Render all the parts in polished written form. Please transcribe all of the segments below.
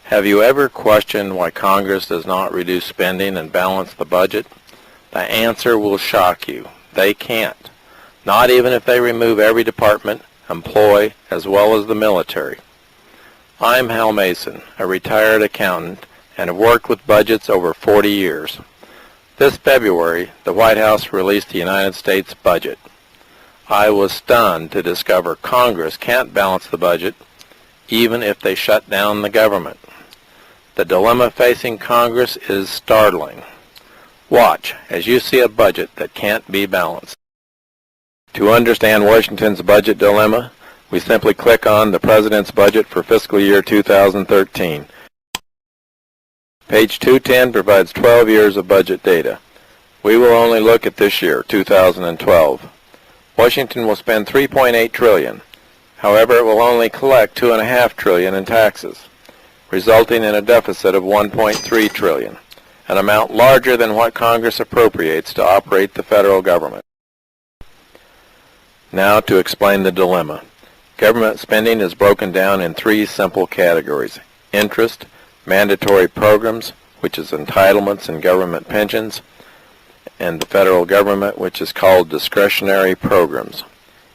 Have you ever questioned why Congress does not reduce spending and balance the budget? The answer will shock you. They can't. Not even if they remove every department, employee, as well as the military. I'm Hal Mason, a retired accountant, and have worked with budgets over 40 years. This February, the White House released the United States budget. I was stunned to discover Congress can't balance the budget, even if they shut down the government. The dilemma facing Congress is startling. Watch as you see a budget that can't be balanced. To understand Washington's budget dilemma, we simply click on the President's budget for fiscal year 2013. Page 210 provides 12 years of budget data. We will only look at this year, 2012. Washington will spend $3.8 trillion. However, it will only collect $2.5 trillion in taxes, resulting in a deficit of $1.3 trillion, an amount larger than what Congress appropriates to operate the federal government. Now to explain the dilemma. Government spending is broken down in three simple categories: interest, mandatory programs, which is entitlements and government pensions, and the federal government, which is called discretionary programs.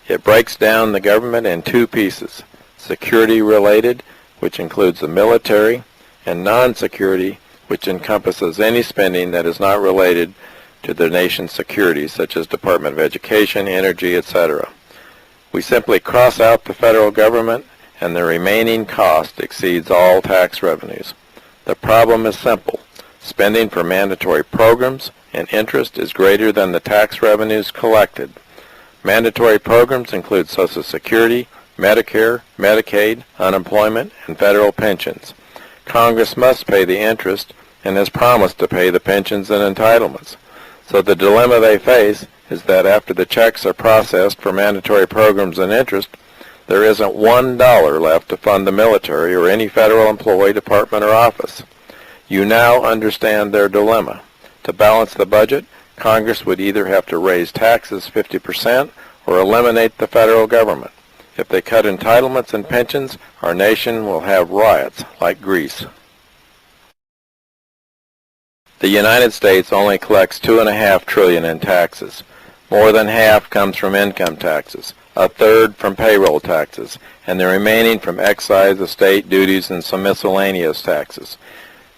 It breaks down the government in two pieces: security-related, which includes the military, and non-security, which encompasses any spending that is not related to the nation's security, such as Department of Education, Energy, etc. We simply cross out the federal government, and the remaining cost exceeds all tax revenues. The problem is simple. Spending for mandatory programs and interest is greater than the tax revenues collected. Mandatory programs include Social Security, Medicare, Medicaid, unemployment, and federal pensions. Congress must pay the interest and has promised to pay the pensions and entitlements. So the dilemma they face is that after the checks are processed for mandatory programs and interest, there isn't $1 left to fund the military or any federal employee, department, or office. You now understand their dilemma. To balance the budget, Congress would either have to raise taxes 50% or eliminate the federal government. If they cut entitlements and pensions, our nation will have riots like Greece. The United States only collects $2.5 trillion in taxes. More than half comes from income taxes, a third from payroll taxes, and the remaining from excise, estate duties, and some miscellaneous taxes.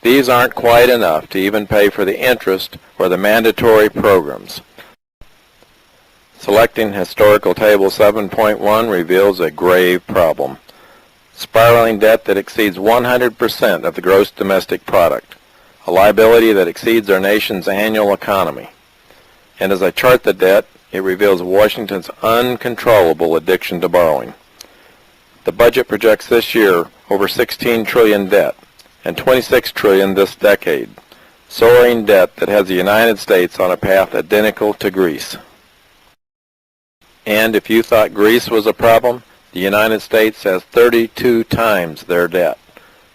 These aren't quite enough to even pay for the interest or the mandatory programs. Selecting Historical Table 7.1 reveals a grave problem: spiraling debt that exceeds 100% of the gross domestic product, a liability that exceeds our nation's annual economy. And as I chart the debt, it reveals Washington's uncontrollable addiction to borrowing. The budget projects this year over $16 trillion debt and $26 trillion this decade, soaring debt that has the United States on a path identical to Greece. And if you thought Greece was a problem, the United States has 32 times their debt.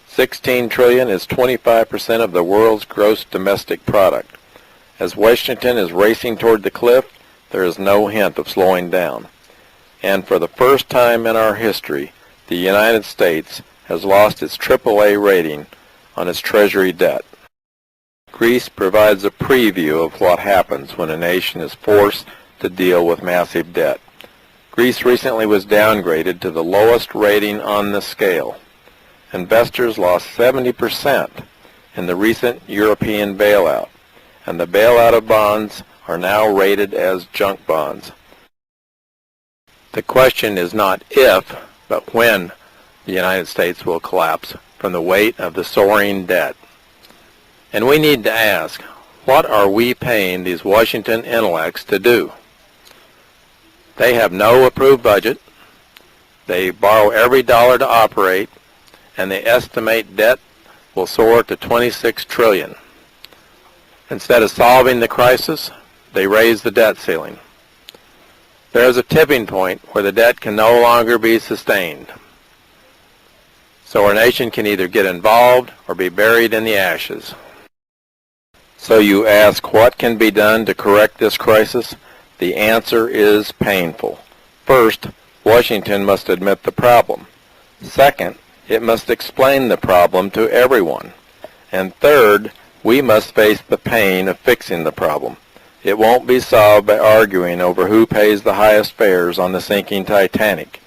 $16 trillion is 25% of the world's gross domestic product. As Washington is racing toward the cliff, there is no hint of slowing down. And for the first time in our history, the United States has lost its AAA rating on its Treasury debt. Greece provides a preview of what happens when a nation is forced to deal with massive debt. Greece recently was downgraded to the lowest rating on the scale. Investors lost 70% in the recent European bailout, and the bailout of bonds are now rated as junk bonds. The question is not if, but when the United States will collapse from the weight of the soaring debt. And we need to ask, what are we paying these Washington intellects to do? They have no approved budget, they borrow every dollar to operate, and they estimate debt will soar to $26 trillion. Instead of solving the crisis, they raise the debt ceiling. There is a tipping point where the debt can no longer be sustained. So our nation can either get involved or be buried in the ashes. So you ask, what can be done to correct this crisis? The answer is painful. First, Washington must admit the problem. Second, It must explain the problem to everyone. And third, we must face the pain of fixing the problem. It won't be solved by arguing over who pays the highest fares on the sinking Titanic.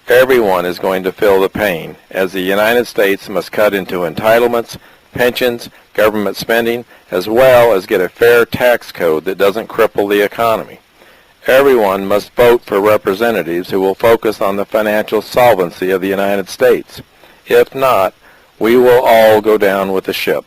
Everyone is going to feel the pain, as the United States must cut into entitlements, pensions, government spending, as well as get a fair tax code that doesn't cripple the economy. Everyone must vote for representatives who will focus on the financial solvency of the United States. If not, we will all go down with the ship.